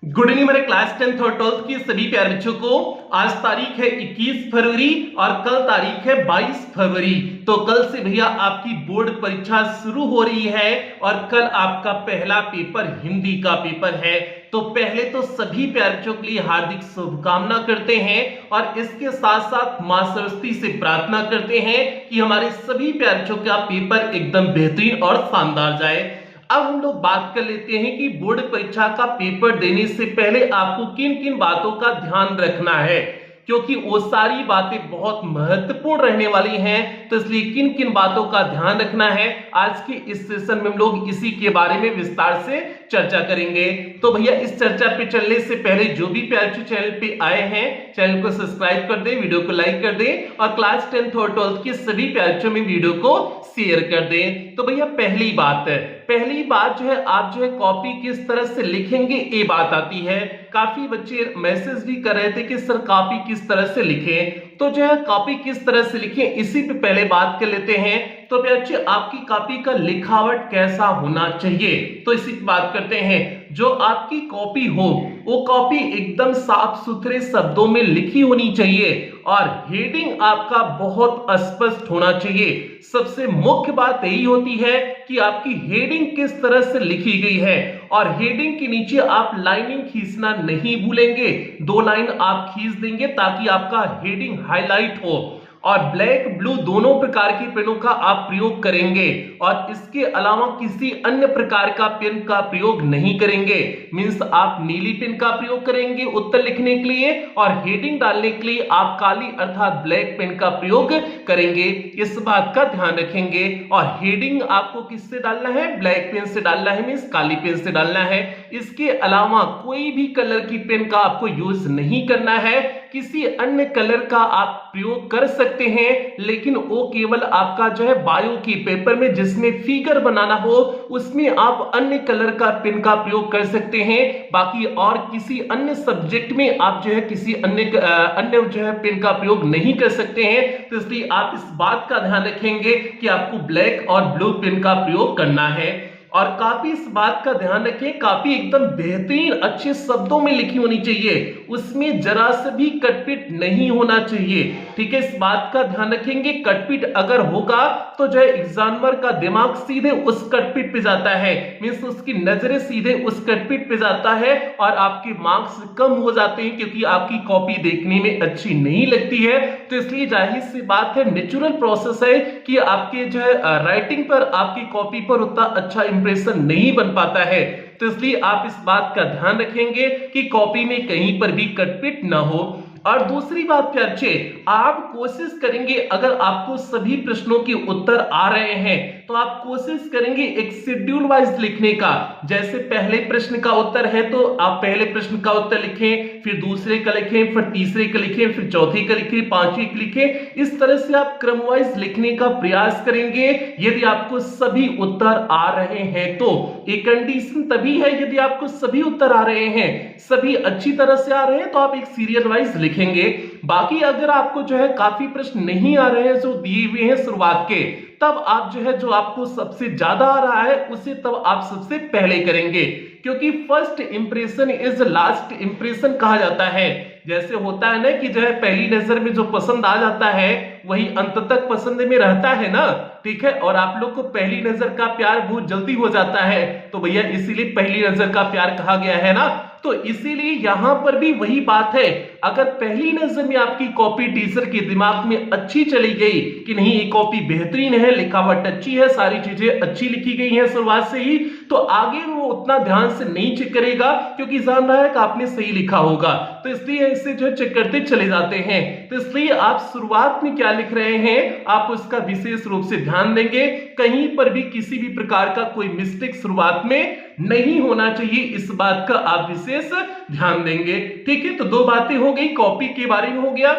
Good evening मेरे class 10th और 12th की सभी प्यारे बच्चों को। आज तारीख है 21 फरवरी और कल तारीख है 22 फरवरी। तो कल से भैया आपकी बोर्ड परीक्षा शुरू हो रही है और कल आपका पहला पेपर हिंदी का पेपर है। तो पहले तो सभी प्यारे बच्चों के लिए हार्दिक शुभकामना करते हैं और इसके साथ साथ मां सरस्वती से प्रार्थना करते हैं कि हमारे सभी प्यारे बच्चों का पेपर एकदम बेहतरीन और शानदार जाए। अब हम लोग बात कर लेते हैं कि बोर्ड परीक्षा का पेपर देने से पहले आपको किन किन बातों का ध्यान रखना है, क्योंकि वो सारी बातें बहुत महत्वपूर्ण रहने वाली हैं। तो इसलिए किन किन बातों का ध्यान रखना है आज के इस सेशन में हम लोग इसी के बारे में विस्तार से चर्चा करेंगे। तो भैया इस चर्चा पे चलने से पहले जो भी प्यारे चैनल पे आए हैं चैनल को सब्सक्राइब कर दें, वीडियो को लाइक कर दें और क्लास 10th और 12th के सभी प्यारे में वीडियो को शेयर कर दें। तो भैया पहली बात जो है आप जो है कॉपी किस तरह से लिखेंगे ये बात आती है। काफी बच्चे मैसेज भी कर रहे थे कि सर कॉपी किस तरह से लिखें, तो जो है कॉपी किस तरह से लिखें इसी पे पहले बात कर लेते हैं। तो बच्चे आपकी कॉपी का लिखावट कैसा होना चाहिए, तो इसी पे बात करते हैं। जो आपकी कॉपी हो वो कॉपी एकदम साफ सुथरे शब्दों में लिखी होनी चाहिए और हेडिंग आपका बहुत स्पष्ट होना चाहिए। सबसे मुख्य बात यही होती है कि आपकी हेडिंग किस तरह से लिखी गई है और हेडिंग के नीचे आप लाइनिंग खींचना नहीं भूलेंगे। 2 लाइन आप खींच देंगे ताकि आपका हेडिंग हाईलाइट हो और ब्लैक ब्लू दोनों प्रकार की पेनों का आप प्रयोग करेंगे और इसके अलावा किसी अन्य प्रकार का पेन का प्रयोग नहीं करेंगे। मींस आप नीली पेन का प्रयोग करेंगे उत्तर लिखने के लिए और हेडिंग डालने के लिए आप काली अर्थात ब्लैक पेन का प्रयोग करेंगे। इस बात का ध्यान रखेंगे और हेडिंग आपको किससे डालना है, ब्लैक पेन से डालना है, मींस काली पेन से डालना है। इसके अलावा कोई भी कलर की पेन का आपको यूज नहीं करना है। किसी अन्य कलर का आप प्रयोग कर सकते हैं लेकिन वो केवल आपका जो है बायो की पेपर में जिसमें फिगर बनाना हो उसमें आप अन्य कलर का पेन का प्रयोग कर सकते हैं। बाकी और किसी अन्य सब्जेक्ट में आप जो है किसी अन्य जो है पेन का प्रयोग नहीं कर सकते हैं। तो इसलिए आप इस बात का ध्यान रखेंगे कि आपको ब्लैक और ब्लू पेन का प्रयोग करना है। और कॉपी इस बात का ध्यान रखें कॉपी एकदम बेहतरीन अच्छे शब्दों में लिखी होनी चाहिए, उसमें जरा से भी कटपीट नहीं होना चाहिए। ठीक है, इस बात का ध्यान रखेंगे। कटपीट अगर होगा तो जो है एग्जामिनर का दिमाग सीधे उस कटपीट पे जाता है, मींस उसकी नजरें सीधे उस कटपीट पे जाता है और आपके मार्क्स कम हो जाते हैं क्योंकि आपकी कॉपी देखने में अच्छी नहीं लगती है। तो इसलिए जाहिर सी बात है, नेचुरल प्रोसेस है कि आपके जो है राइटिंग पर आपकी कॉपी पर उतना अच्छा इंप्रेशन नहीं बन पाता है। तो इसलिए आप इस बात का ध्यान रखेंगे कि कॉपी में कहीं पर भी कटपीट ना हो। और दूसरी बात बच्चे आप कोशिश करेंगे अगर आपको सभी प्रश्नों के उत्तर आ रहे हैं तो आप कोशिश करेंगे एक शेड्यूल वाइज लिखने का। जैसे पहले प्रश्न का उत्तर है तो आप पहले प्रश्न का उत्तर लिखें, फिर दूसरे का लिखें, फिर तीसरे का लिखें, फिर चौथे का लिखें, पांचवी का लिखें। इस तरह से आप क्रम वाइज लिखने का प्रयास करेंगे। यदि आपको सभी उत्तर आ रहे हैं तो एक कंडीशन तभी है यदि आपको सभी उत्तर आ रहे हैं, सभी अच्छी तरह से आ रहे हैं तो आप एक सीरियल वाइज लिखेंगे। बाकी अगर आपको जो है काफी प्रश्न नहीं आ रहे हैं जो दिए हुए हैं शुरुआत के, तब आप जो है जो आपको सबसे ज्यादा आ रहा है उसे तब आप सबसे पहले करेंगे, क्योंकि first impression is last impression कहा जाता है। जैसे होता है ना कि जो है पहली नजर में जो पसंद आ जाता है वही अंत तक पसंद में रहता है ना। ठीक है, और आप लोग को पहली नजर का प्यार बहुत जल्दी हो जाता है, तो भैया इसीलिए पहली नजर का प्यार कहा गया है ना। तो इसीलिए यहां पर भी वही बात है, अगर पहली नजर में आपकी कॉपी टीचर के दिमाग में अच्छी चली गई कि नहीं ये कॉपी बेहतरीन है, लिखावट अच्छी है, सारी चीजें अच्छी लिखी गई हैं शुरुआत से ही, तो आगे वो उतना ध्यान से नहीं चेक करेगा क्योंकि जान रहा है कि आपने सही लिखा होगा। तो इसलिए इसे जो चेक करते चले जाते हैं। तो इसलिए आप शुरुआत में क्या लिख रहे हैं आप उसका विशेष रूप से ध्यान देंगे। कहीं पर भी किसी भी प्रकार का कोई मिस्टेक शुरुआत में नहीं होना चाहिए, इस बात का आप विशेष ध्यान देंगे। ठीक है, तो 2 बातें हो गई, कॉपी के बारे में हो गया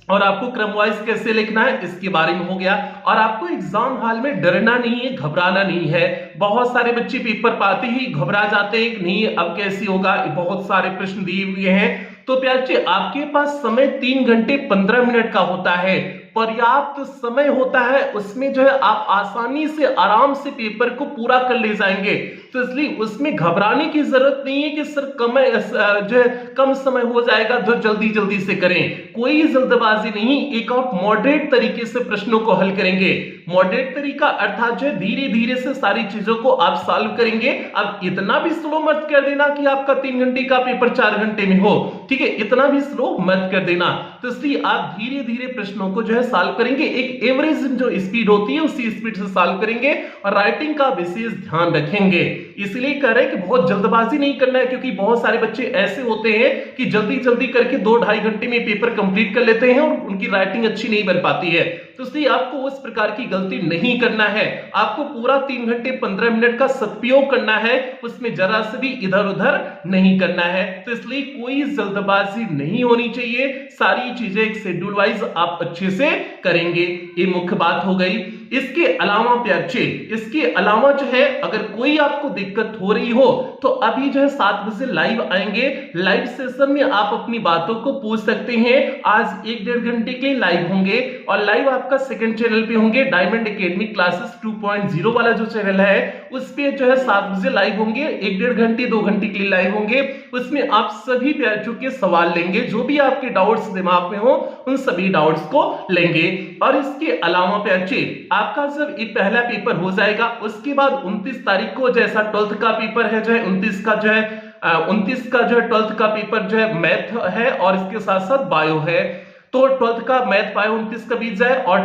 और आपको क्रम वाइज कैसे लिखना है इसके बारे में हो गया। और आपको एग्जाम हॉल में डरना नहीं है, घबराना नहीं है। बहुत सारे बच्चे पेपर पाते ही घबरा जाते हैं कि नहीं अब कैसे होगा, बहुत सारे प्रश्न दिए हुए हैं। तो प्यारे आपके पास समय 3 घंटे 15 मिनट का होता है। पर्याप्त समय होता है उसमें जो है आप आसानी से आराम से पेपर को पूरा कर ले जाएंगे। तो इसलिए उसमें घबराने की जरूरत नहीं है कि सर जो है कम समय हो जाएगा तो जल्दी जल्दी से करें, कोई जल्दबाजी नहीं। एक आप मॉडरेट तरीके से प्रश्नों को हल करेंगे। मॉडरेट तरीका अर्थात जो है धीरे धीरे से सारी चीजों को आप सॉल्व करेंगे। अब इतना भी स्लो मत कर देना कि आपका 3 घंटे का पेपर 4 घंटे में हो, ठीक है, इतना भी स्लो मत कर देना। तो इसलिए आप धीरे धीरे प्रश्नों को जो है सॉल्व करेंगे, एक एवरेज जो स्पीड होती है उसी स्पीड से सॉल्व करेंगे और राइटिंग का विशेष ध्यान रखेंगे। इसलिए कह रहे हैं कि बहुत जल्दबाजी नहीं करना है, क्योंकि बहुत सारे बच्चे ऐसे होते हैं कि जल्दी जल्दी करके 2-2.5 घंटे में पेपर कंप्लीट कर लेते हैं और उनकी राइटिंग अच्छी नहीं बन पाती है। तो इसलिए आपको उस प्रकार की गलती नहीं करना है। आपको पूरा 3 घंटे 15 मिनट का सदुपयोग करना है, उसमें जरा से भी इधर उधर नहीं करना है। तो इसलिए कोई जल्दबाजी नहीं होनी चाहिए, सारी चीजें एक शेड्यूल वाइज आप अच्छे से करेंगे, ये मुख्य बात हो गई। इसके अलावा प्यारे, इसके अलावा जो है अगर कोई आपको दिक्कत हो रही हो तो अभी जो है 7 बजे लाइव आएंगे। लाइव सेशन में आप अपनी बातों को पूछ सकते हैं। आज 1-1.5 घंटे के लाइव होंगे और लाइव आपका सेकंड चैनल पे होंगे, डायमंड एकेडमी क्लासेस 2.0 वाला जो चैनल है उस पे जो है 7 बजे लाइव होंगे। 1-1.5 घंटे 2 घंटे के लिए लाइव होंगे। उसमें आप सभी प्यारे के सवाल लेंगे, जो भी आपके डाउट्स दिमाग में हो उन सभी डाउट्स को लेंगे। और इसके अलावा प्यारे, आपका जब ये पहला पेपर हो जाएगा उसके बाद 29 तारीख को जैसा 12th का पेपर है, जो है 29 का जो है 12th का पेपर जो है मैथ है और इसके साथ साथ बायो है। तो 12th का मैथ बायो 29 का बीत जाए और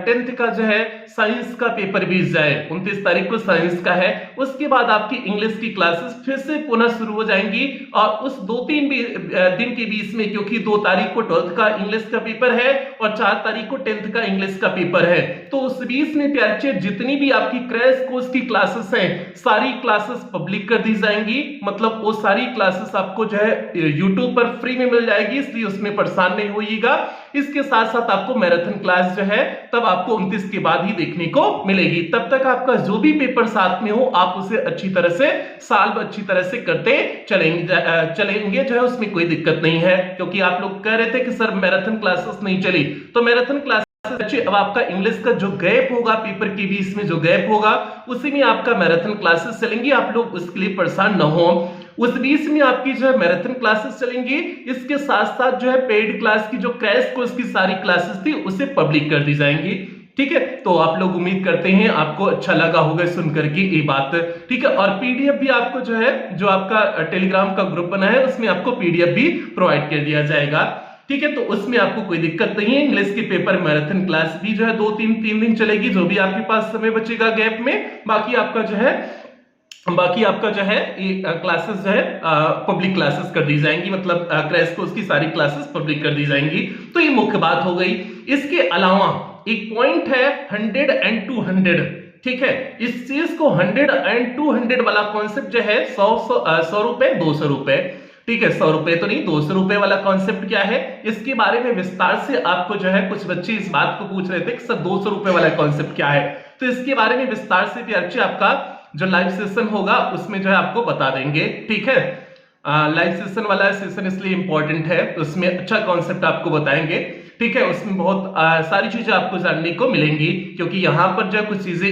10th का जो है साइंस का पेपर बीत जाए, 29 तारीख को साइंस का है। उसके बाद आपकी इंग्लिश की क्लासेस फिर से पुनः शुरू हो जाएंगी और उस 2-3 दिन के बीच में, क्योंकि 2 तारीख को 12th का इंग्लिश का पेपर है और 4 तारीख को 10th का इंग्लिश का पेपर है, तो उस बीच में प्यारे जितनी भी आपकी क्रैश कोर्स की क्लासेस हैं सारी क्लासेस पब्लिक कर दी जाएंगी। मतलब वो सारी क्लासेस आपको जो है यूट्यूब पर फ्री में मिल जाएगी, इसलिए उसमें परेशान नहीं होइएगा। इसके साथ साथ आपको मैराथन क्लास जो है तब आपको 29 के बाद ही देखने को मिलेगी। तब तक आपका जो भी पेपर साथ में हो आप उसे अच्छी तरह से सॉल्व अच्छी तरह से करते चलेंगे जो है, उसमें कोई दिक्कत नहीं है। क्योंकि आप लोग कह रहे थे कि सर मैराथन क्लासेस नहीं चली, तो मैराथन क्लास अच्छे, अब आपका इंग्लिश का जो गैप होगा पेपर के बीच में जो गैप होगा उसी में आपका मैराथन क्लासेस चलेंगी। आप लोग उसके लिए परेशान न हो, उस बीच में आपकी जो है मैराथन क्लासेस चलेंगी। इसके साथ साथ जो है पेड क्लास की जो क्रैश कोर्स की सारी क्लासेस थी उसे पब्लिक कर दी जाएंगी। ठीक है, तो आप लोग उम्मीद करते हैं आपको अच्छा लगा होगा सुन करके ये बात। ठीक है, और पीडीएफ भी आपको जो है जो आपका टेलीग्राम का ग्रुप बना है उसमें आपको पीडीएफ भी प्रोवाइड कर दिया जाएगा। ठीक है, तो उसमें आपको कोई दिक्कत नहीं है। इंग्लिश के पेपर मैराथन क्लास भी जो है 2-3 दिन चलेगी, जो भी आपके पास समय बचेगा गैप में। बाकी आपका जो है ये क्लासेस जो है पब्लिक क्लासेस कर दी जाएंगी, मतलब क्रैश कोर्स की सारी क्लासेस पब्लिक कर दी जाएंगी। तो ये मुख्य बात हो गई। इसके अलावा एक पॉइंट है 100 and 200। ठीक है, इस चीज को 100 and 200 वाला कॉन्सेप्ट जो है 100 रुपए 200 रुपए, ठीक है, 100 रुपए तो नहीं 200 रुपए वाला कॉन्सेप्ट क्या है, इसके बारे में विस्तार से आपको जो है कुछ बच्चे इस बात को पूछ रहे थे कि सर 200 रुपए वाला कॉन्सेप्ट क्या है। तो इसके बारे में विस्तार से भी आपका जो लाइव सेशन होगा उसमें जो है आपको बता देंगे। ठीक है, लाइव सेशन वाला सेशन इसलिए इंपॉर्टेंट है, उसमें अच्छा कॉन्सेप्ट आपको बताएंगे। ठीक है, उसमें बहुत सारी चीजें आपको जानने को मिलेंगी, क्योंकि यहाँ पर जो कुछ चीजें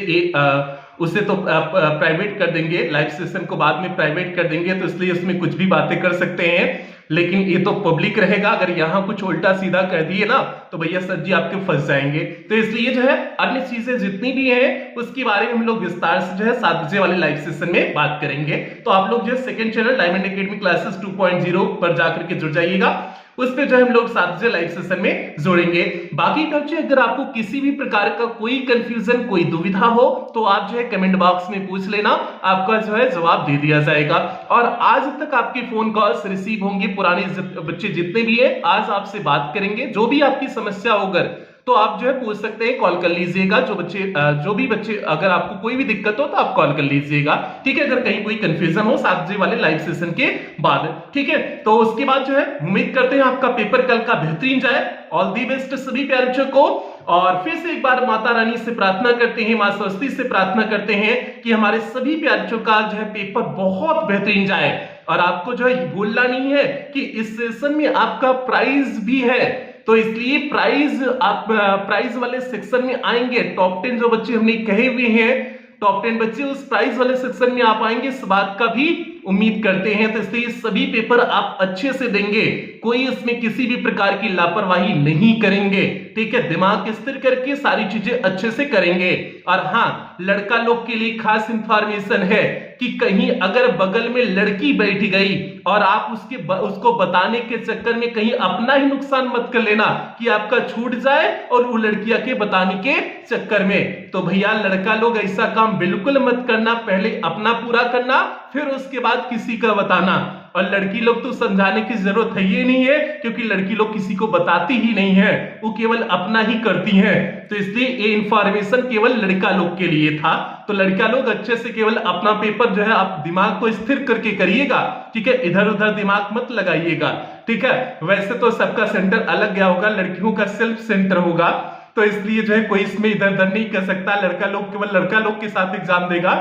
उसे तो प्राइवेट कर देंगे, लाइव सेशन को बाद में प्राइवेट कर देंगे, तो इसलिए उसमें कुछ भी बातें कर सकते हैं, लेकिन ये तो पब्लिक रहेगा। अगर यहाँ कुछ उल्टा सीधा कर दिए ना तो भैया सर जी आपके फंस जाएंगे। तो इसलिए जो है अन्य चीजें जितनी भी हैं उसके बारे में हम लोग विस्तार से जो है 7 बजे वाले लाइव सेशन में बात करेंगे। तो आप लोग जो है second channel diamond academy classes 2.0 पर जाकर के जुड़ जाइएगा, उस पे जो हम लोग 7 बजे लाइव सेशन में जोड़ेंगे। बाकी बच्चे अगर आपको किसी भी प्रकार का कोई कंफ्यूजन कोई दुविधा हो तो आप जो है कमेंट बॉक्स में पूछ लेना, आपका जो है जवाब दे दिया जाएगा। और आज तक आपके फोन कॉल्स रिसीव होंगे, पुराने बच्चे जितने भी हैं आज आपसे बात करेंगे। जो भी आपकी समस्या होगा तो आप जो है पूछ सकते हैं, कॉल कर लीजिएगा। जो भी बच्चे अगर आपको कोई भी दिक्कत हो तो आप कॉल कर लीजिएगा। ठीक है, अगर कहीं कोई कंफ्यूजन हो 7 बजे वाले लाइव सेशन के बाद। ठीक है, तो उसके बाद जो है उम्मीद करते हैं आपका पेपर कल का बेहतरीन जाए। ऑल दी बेस्ट सभी प्यारे बच्चों को। और फिर से एक बार माता रानी से प्रार्थना करते हैं, मां सरस्वती से प्रार्थना करते हैं कि हमारे सभी प्यारे बच्चों का जो है पेपर बहुत बेहतरीन जाए। और आपको जो है भूलना नहीं है कि इस सेशन में आपका प्राइज भी है। तो इसलिए प्राइज वाले सेक्शन में आएंगे। टॉप 10 जो बच्चे हमने कहे हुए हैं, टॉप 10 बच्चे उस प्राइज वाले सेक्शन में आप आएंगे, इस बात का भी उम्मीद करते हैं। तो इसलिए सभी पेपर आप अच्छे से देंगे, कोई इसमें किसी भी प्रकार की लापरवाही नहीं करेंगे, ठीक है। दिमाग स्थिर करके सारी चीजें अच्छे से करेंगे। और हाँ, लड़का लोग के लिए खास इंफॉर्मेशन है कि कहीं अगर बगल में लड़की बैठ गई और आप उसको बताने के चक्कर में कहीं अपना ही नुकसान मत कर लेना कि आपका छूट जाए और वो लड़कियां के बताने के चक्कर में। तो भैया लड़का लोग ऐसा काम बिल्कुल मत करना, पहले अपना पूरा करना, फिर उसके बाद किसी का बताना। और लड़की लोग तो समझाने की जरूरत है ही नहीं है, क्योंकि लड़की लोग किसी को बताती ही नहीं है, वो केवल अपना ही करती हैं। तो इसलिए ये इंफॉर्मेशन केवल लड़का लोग के लिए था। तो लड़का लोग अच्छे से केवल अपना पेपर जो है आप दिमाग को स्थिर करके करिएगा, ठीक है, इधर उधर दिमाग मत लगाइएगा, ठीक है। वैसे तो सबका सेंटर अलग गया होगा, लड़कियों का सेल्फ सेंटर होगा, तो इसलिए जो है कोई इसमें इधर उधर नहीं कर सकता। लड़का लोग केवल लड़का लोग के साथ एग्जाम देगा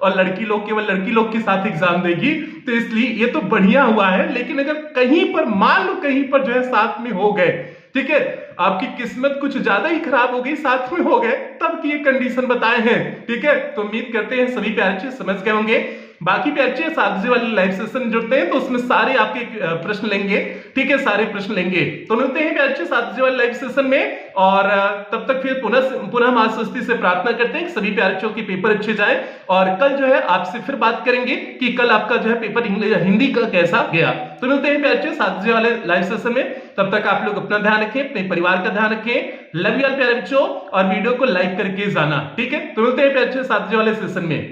और लड़की लोग केवल लड़की लोग के साथ एग्जाम देगी। तो इसलिए ये तो बढ़िया हुआ है। लेकिन अगर कहीं पर मान लो कहीं पर जो है साथ में हो गए, ठीक है, आपकी किस्मत कुछ ज्यादा ही खराब हो गई, साथ में हो गए, तब की ये कंडीशन बताए हैं, ठीक है। तो उम्मीद करते हैं सभी प्यारे बच्चे समझ गए होंगे। बाकी प्यारे बच्चे 7 बजे वाले लाइव सेशन जुड़ते हैं तो उसमें सारे आपके प्रश्न लेंगे, ठीक है, सारे प्रश्न लेंगे। तो मिलते हैं प्यारे बच्चे 7 बजे वाले लाइव सेशन में। और तब तक फिर पुनः मां सरस्वती से प्रार्थना करते हैं कि सभी प्यारे बच्चों के पेपर अच्छे जाए। और कल जो है आपसे फिर बात करेंगे कि कल आपका जो है पेपर हिंदी का कैसा गया। तो मिलते हैं प्यारे बच्चे 7 बजे वाले लाइव सेशन में। तब तक आप लोग अपना ध्यान रखें, अपने परिवार का ध्यान रखें। लव यू ऑल प्यारे बच्चों, और वीडियो को लाइक करके जाना, ठीक है। तो मिलते हैं प्यारे बच्चे 7 बजे वाले सेशन में।